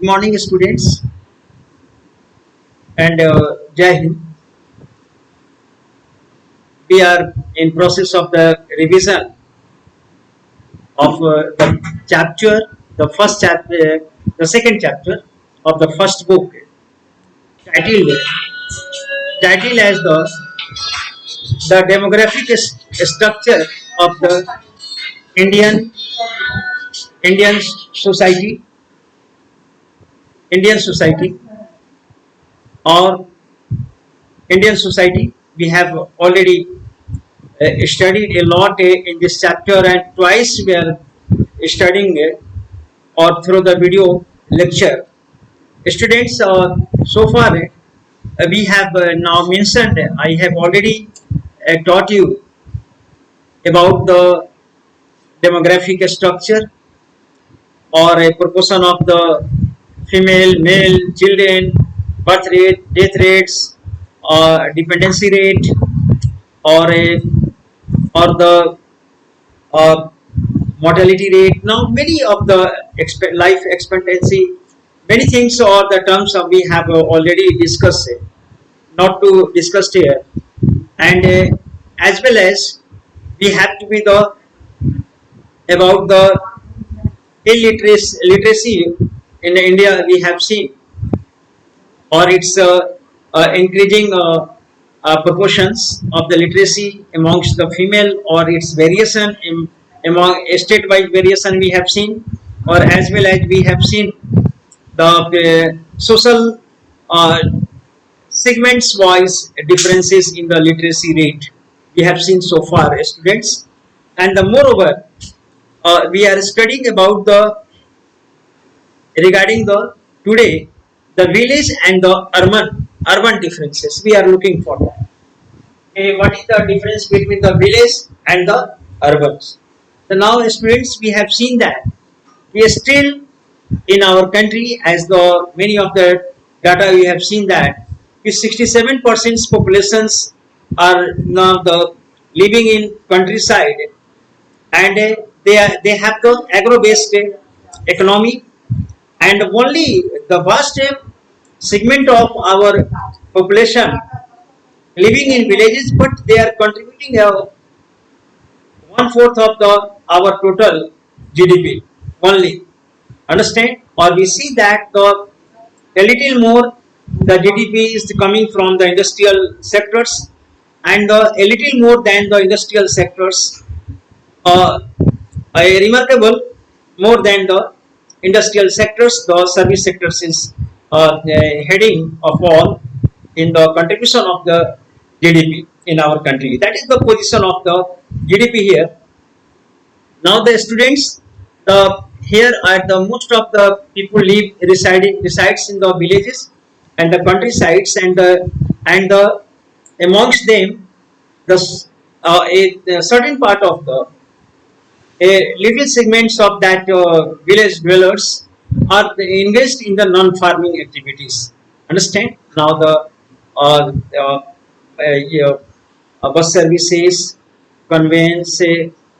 morning, students, and Jai Hind. We are in process of the revision of the chapter, the first chapter, the second chapter of the first book, titled titled as the demographic structure of the Indian Indian society, Indian society or Indian society. We have already studied a lot in this chapter, and twice we are studying it or through the video lecture. Students, so far we have now mentioned, I have already taught you about the demographic structure or a proportion of the female, male, children, birth rate, death rates, or dependency rate, or a or the uh, mortality rate. Now, many of the life expectancy, many things or the terms we have already discussed, not to discuss here, and as well as we have to be the about the literacy in India. We have seen, or its increasing proportions of the literacy amongst the female, or its variation among state-wise variation we have seen, or as well as we have seen the social segments wise differences in the literacy rate we have seen so far, students. And moreover, we are studying about the regarding the today the village and the urban differences. We are looking for that. What is the difference between the village and the urbans? So now, students, we have seen that we are still in our country, as the many of the data we have seen that 67% populations are now the living in countryside, and they have the agro-based economy, and only the vast segment of our population living in villages, but they are contributing one fourth of the our total GDP only. Understand? Or we see that a little more the GDP is coming from the industrial sectors, and a little more than the industrial sectors, a remarkable more than the industrial sectors, the service sectors is heading of all in the contribution of the GDP in our country. That is the position of the GDP here. Now, the students, here are the most of the people resides in the villages and the countrysides, and the amongst them the a certain part of the a little segments of that village dwellers are engaged in the non-farming activities. Understand? Now, the uh, uh, yeah, bus services, conveyance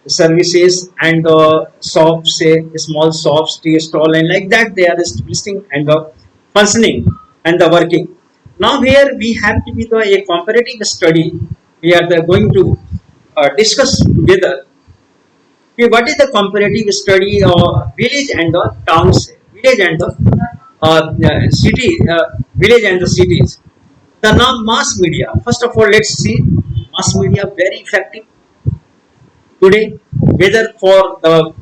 services, and the shops, small shops, tea stall, and like that they are establishing and the functioning and the working. Now, here we have to be a comparative study. We are going to discuss together. Okay, what is the comparative study of village and the towns, village and the city, village and the cities? The mass media. First of all, let's see mass media very effective today, whether for the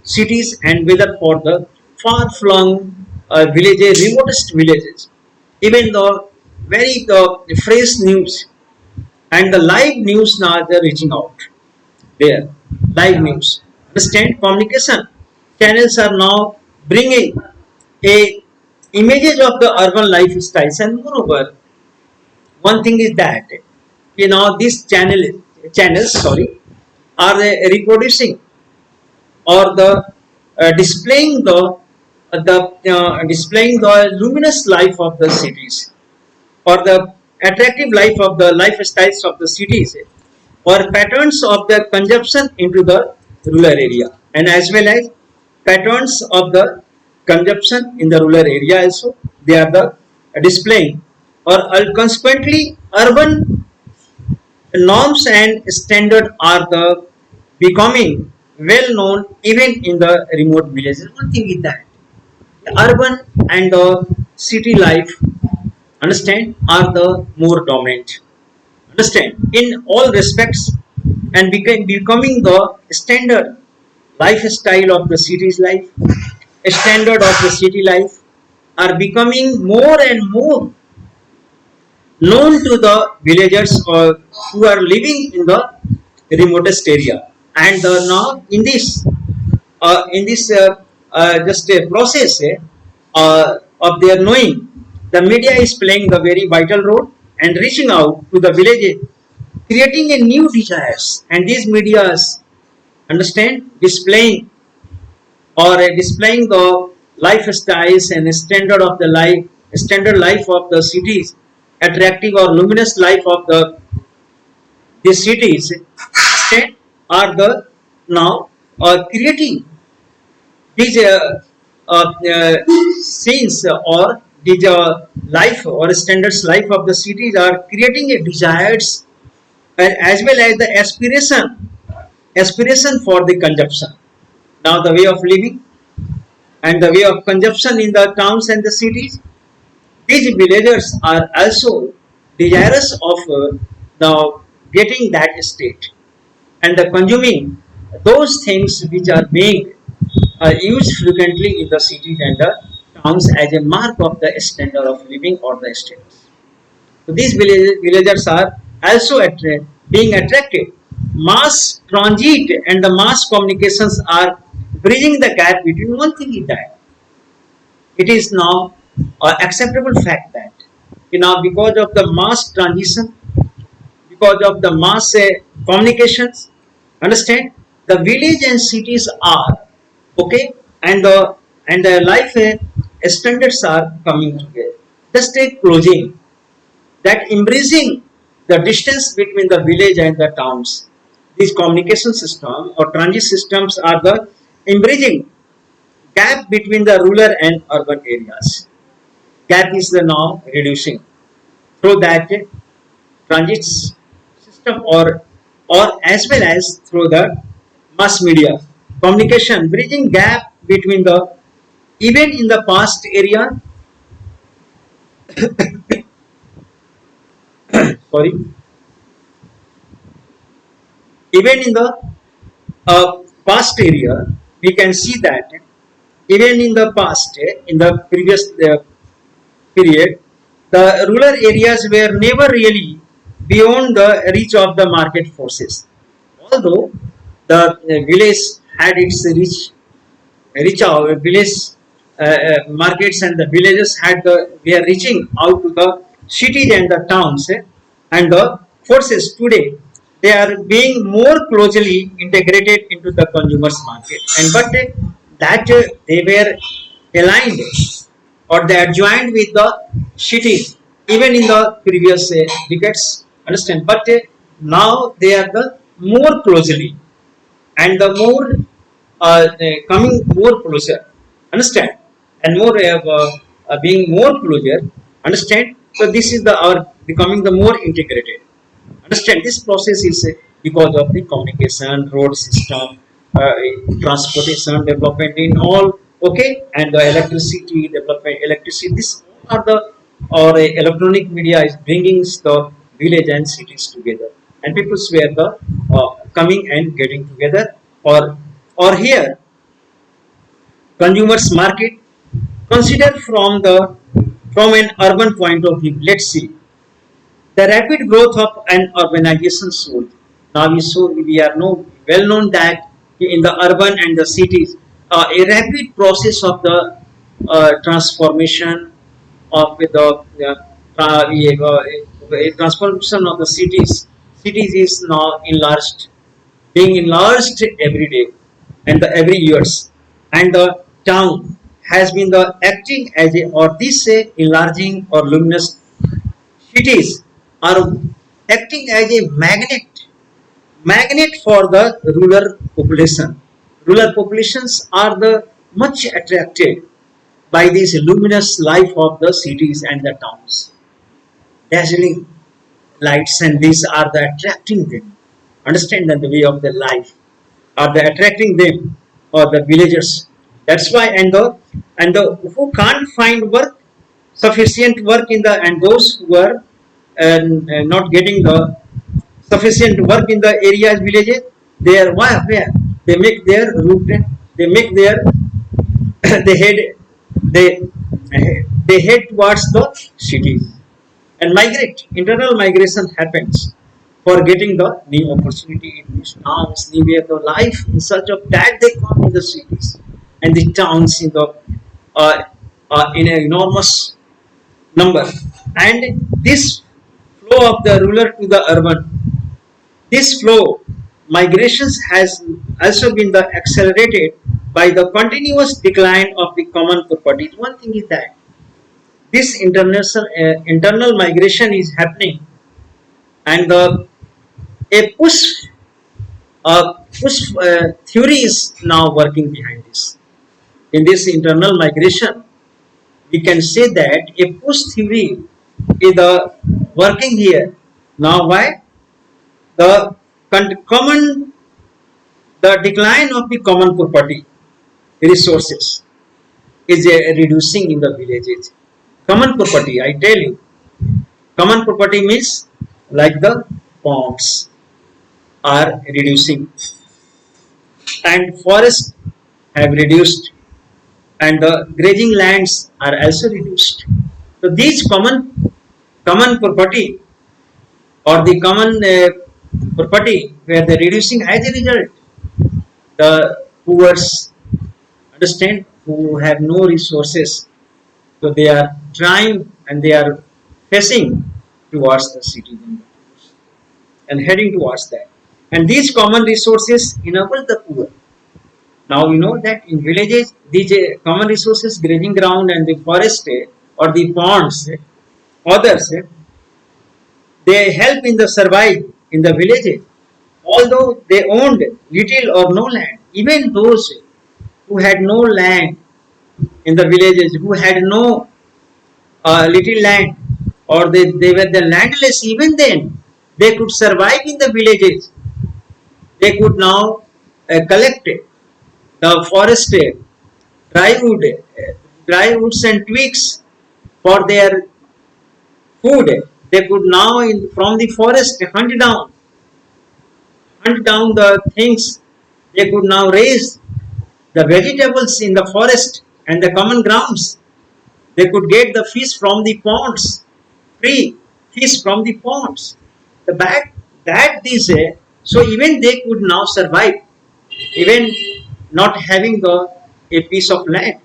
cities and whether for the far-flung villages, remotest villages. Even the very fresh news and the live news now they're reaching out there. Live news. Understand? Communication channels are now bringing a images of the urban lifestyles, and moreover, one thing is that these channels are reproducing or the displaying the luminous life of the cities, or the attractive life of the lifestyles of the cities, or patterns of the consumption into the rural area, and as well as patterns of the consumption in the rural area also. They are the displaying, or consequently urban norms and standard are the becoming well known even in the remote villages. One thing is that the urban and the city life, understand, are the more dominant, understand, in all respects, and becoming the standard lifestyle of the city's life, standard of the city life are becoming more and more known to the villagers or who are living in the remotest area. And now in this just a process of their knowing, the media is playing the very vital role and reaching out to the villages, creating a new desires, and these medias, understand, displaying the lifestyles and standard life of the cities, attractive or luminous life of these cities, understand, are the now creating these scenes, or these life or standards life of the cities are creating a desires, as well as the aspiration for the consumption. Now the way of living and the way of consumption in the towns and the cities, these villagers are also desirous of the getting that state and the consuming those things which are being used frequently in the cities and the towns as a mark of the standard of living or the status. So these villagers are also being attracted. Mass transit and the mass communications are bridging the gap between. One thing is that it is now acceptable fact that, because of the mass transition, because of the mass communications, understand, the village and cities are okay, and the life standards are coming together. Just a closing that embracing the distance between the village and the towns. These communication system or transit systems are the embracing gap between the rural and urban areas. Gap is the now reducing through that transit system, or as well as through the mass media communication, bridging gap between the, even in the past area, sorry, even in the past area, we can see that even in the past, in the previous period, the rural areas were never really beyond the reach of the market forces. Although the village had its reach out, village markets and the villages had we are reaching out to the cities and the towns, and the forces today, they are being more closely integrated into the consumers market, and but that they were aligned or they are joined with the cities even in the previous decades, understand, but now they are the more closely and the more coming more closer, understand, and more being more closer, understand. So this is the our becoming the more integrated, understand. This process is because of the communication, road system, uh, transportation development in all, okay, and the electricity development, electricity, this are the, or electronic media is bringing the village and cities together, and people were the coming and getting together, or here consumers market. Consider from an urban point of view, let's see the rapid growth of an urbanization sold. Now we are know well known that in the urban and the cities, a rapid process of the transformation of the a transformation of the cities. Cities is now enlarged, being enlarged every day and the every years, and the town has been the acting as a, or this say enlarging or luminous cities are acting as a magnet for the rural population. Rural populations are the much attracted by this luminous life of the cities and the towns. Dazzling lights, and these are the attracting them. Understand that the way of their life are the attracting them or the villagers. That's why and the who can't find work, sufficient work in the, and those who are not getting the sufficient work in the areas villages, they are where they make their route, they make their they head they they head towards the cities and migrate. Internal migration happens for getting the new opportunity in these towns, new the life. In search of that, they come in the cities and the towns in the in an enormous number. And this flow of the rural to the urban, this flow migrations has also been the accelerated by the continuous decline of the common properties. One thing is that this internal migration is happening, and the a push theory is now working behind this. In this internal migration, we can say that a push theory is the working here. Now, why the common the decline of the common property resources is reducing in the villages. Common property, I tell you, common property means like the ponds are reducing, and forests have reduced, and the grazing lands are also reduced. So these common property or the common property where they're reducing, as a result, the poor, understand, who have no resources, so they are trying and they are facing towards the city and heading towards that. And these common resources enable the poor. Now we know that in villages, these common resources, grazing ground and the forest or the ponds, others, they help in the survive in the villages. Although they owned little or no land, even those who had no land in the villages, who had no little land, or they were the landless, even then they could survive in the villages. They could now collect the forest, dry wood, dry woods and twigs for their food. They could now from the forest hunt down the things. They could now raise the vegetables in the forest and the common grounds. They could get the fish from the ponds, free fish from the ponds. The fact that these, so even they could now survive, even not having a piece of land.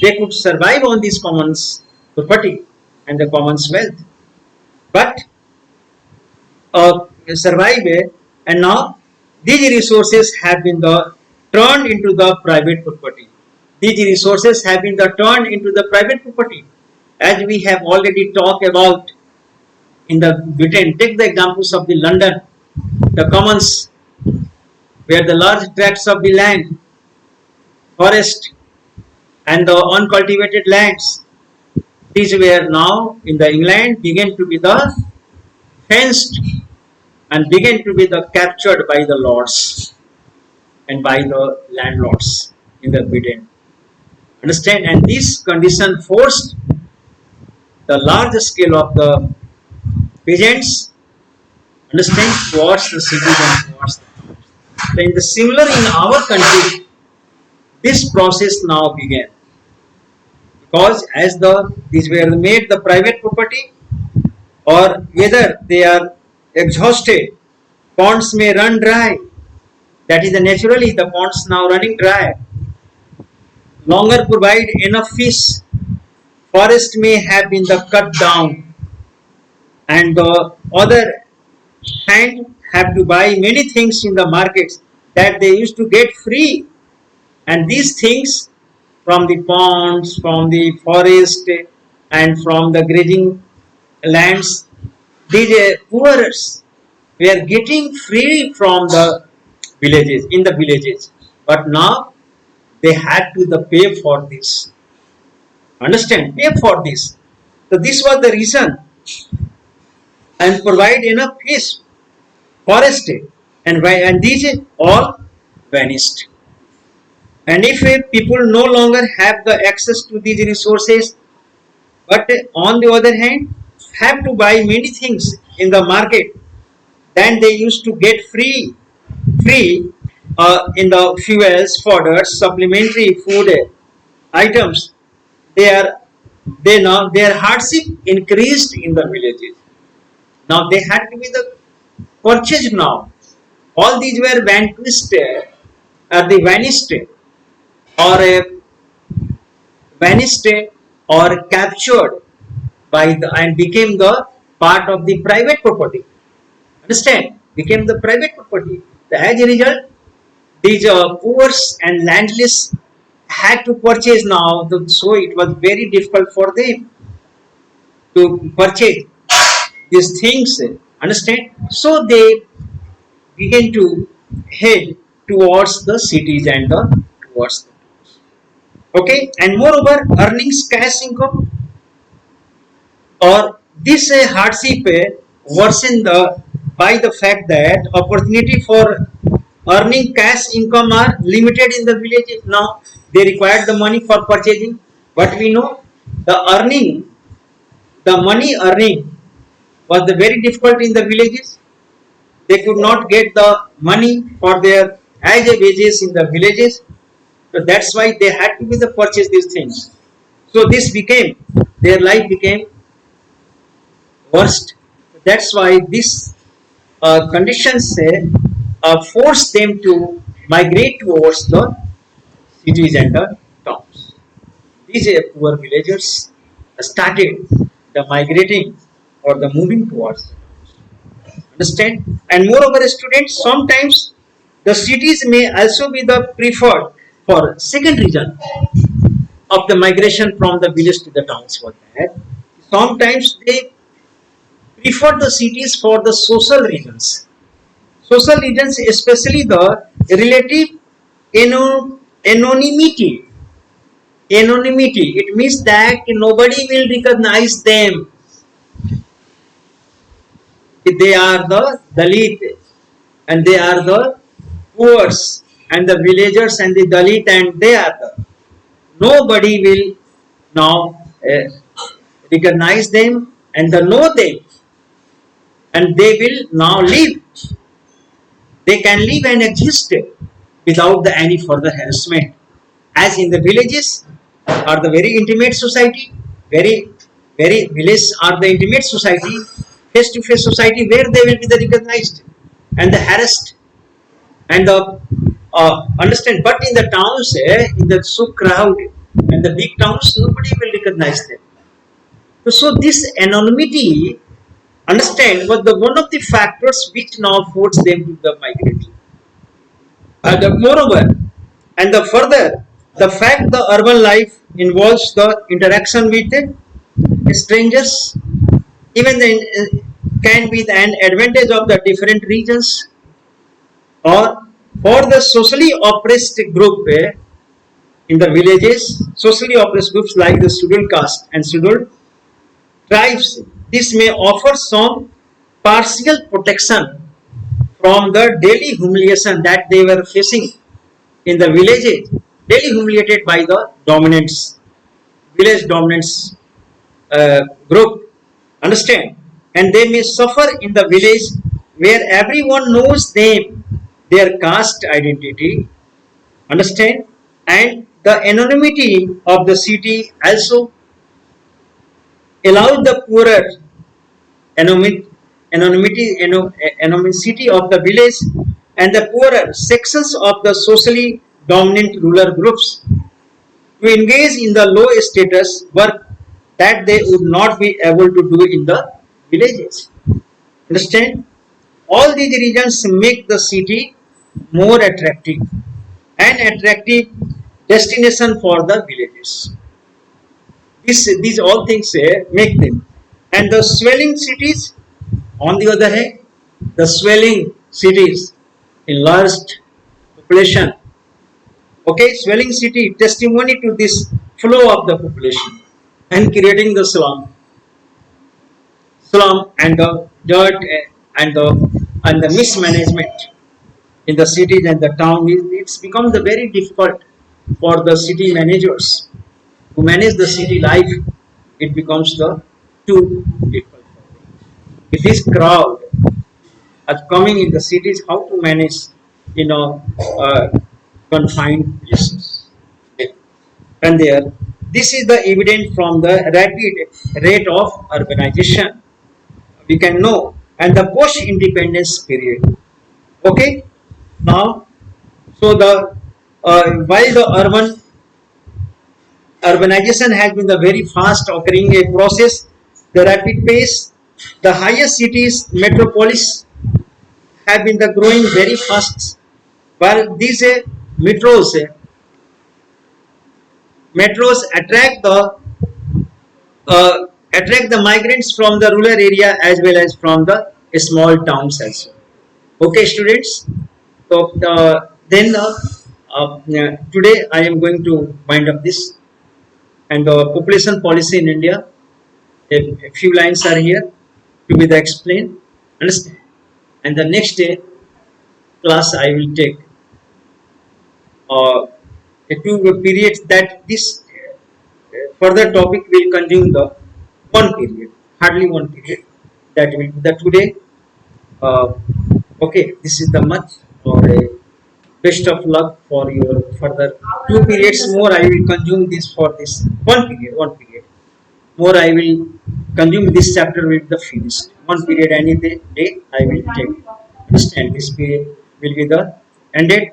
They could survive on these commons property and the commons wealth. But survive, and now these resources have been turned into the private property. These resources have been turned into the private property, as we have already talked about in the Britain. Take the examples of the London, the commons, where the large tracts of the land, forest, and the uncultivated lands, these were now in the England began to be the fenced and began to be the captured by the lords and by the landlords in the Britain. Understand? And this condition forced the large scale of the peasants, understand, towards the cities and towards the towns. So in the similar in our country, this process now began, because as these were made the private property, or whether they are exhausted, ponds may run dry. That is naturally the ponds now running dry. Longer provide enough fish. Forest may have been cut down, and the other hand have to buy many things in the markets that they used to get free. And these things from the ponds, from the forest, and from the grazing lands, these poorers were getting free from the villages, in the villages. But now they had to pay for this. Understand? Pay for this. So this was the reason, and provide enough fish for a state. And these all vanished. And if people no longer have the access to these resources, but on the other hand have to buy many things in the market than they used to get free in the fuels, fodder, supplementary food items, they are they now their hardship increased in the villages. Now they had to be the purchased now. All these were vanquished, the vanished, or vanished or captured by the and became the part of the private property. Understand? Became the private property. As a result, these poor and landless had to purchase now, so it was very difficult for them to purchase these things. Understand? So they began to head towards the cities and towards the okay, and moreover, earnings cash income or this hardship worsened by the fact that opportunity for earning cash income are limited in the villages. Now they required the money for purchasing, but we know the earning, the money earning was the very difficult in the villages. They could not get the money for their as a wages in the villages. So that's why they had to be the purchase these things. So this became their life became worst. That's why this conditions forced them to migrate towards the cities and the towns. These poor villagers started the migrating or the moving towards. Understand? And moreover, students, sometimes the cities may also be the preferred for second reason of the migration from the village to the towns. For that, sometimes they prefer the cities for the social reasons. Social reasons, especially the relative anonymity. Anonymity. It means that nobody will recognize them. They are the Dalit and they are the poor and the villagers and the Dalit and they are the nobody will now recognize them and know them, and they will now live. They can live and exist without any further harassment. As in the villages are the very intimate society, very village are the intimate society, face to face society where they will be the recognized and the harassed and the understand. But in the towns, in the so crowd and the big towns, nobody will recognize them. So this anonymity, understand, was the one of the factors which now forced them to the migrate. Moreover, and the further, the fact the urban life involves the interaction with strangers, even the, can be an advantage of the different regions, or for the socially oppressed group in the villages, socially oppressed groups like the scheduled caste and scheduled tribes, this may offer some partial protection from the daily humiliation that they were facing in the villages, daily humiliated by the dominants, village dominants group. Understand? And they may suffer in the village where everyone knows them, their caste identity. Understand? And the anonymity of the city also allows the poorer anonymity of the village and the poorer sections of the socially dominant rural groups to engage in the low status work that they would not be able to do in the villages. Understand? All these reasons make the city more attractive and attractive destination for the villages. These all things make them. And the swelling cities, on the other hand, the swelling cities, enlarged population. Okay, swelling city testimony to this flow of the population. and creating the slum and the dirt and the mismanagement in the cities and the town. It's become the very difficult for the city managers to manage the city life. It becomes the too difficult. With this crowd are coming in the cities, how to manage, you know, confined places. Okay. And there, this is the evidence from the rapid rate of urbanization. We can know, and the post-independence period. Okay. Now, so the while the urbanization has been the very fast occurring a process, the rapid pace, the highest cities, metropolis have been the growing very fast, while these metros metros uh, attract the migrants from the rural area as well as from the small towns also. Okay, students. So then today I am going to wind up this and population policy in India. A few lines are here to be the explained. Understand? And the next day class I will take a two periods that this further topic will consume the one period, hardly one period. That will be the today. Uh, okay, this is the much or a best of luck for your further two periods more. I will consume this for this one period. One period more. I will consume this chapter with the finished. One period any day I will take. Understand? This period will be the ended,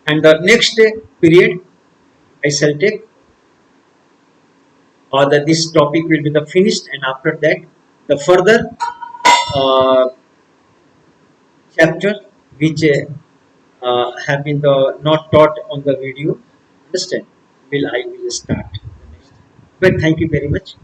and the next period I shall take, or that this topic will be the finished, and after that the further uh, chapter which have been the not taught on the video. Understand? Will I will start the next. But thank you very much.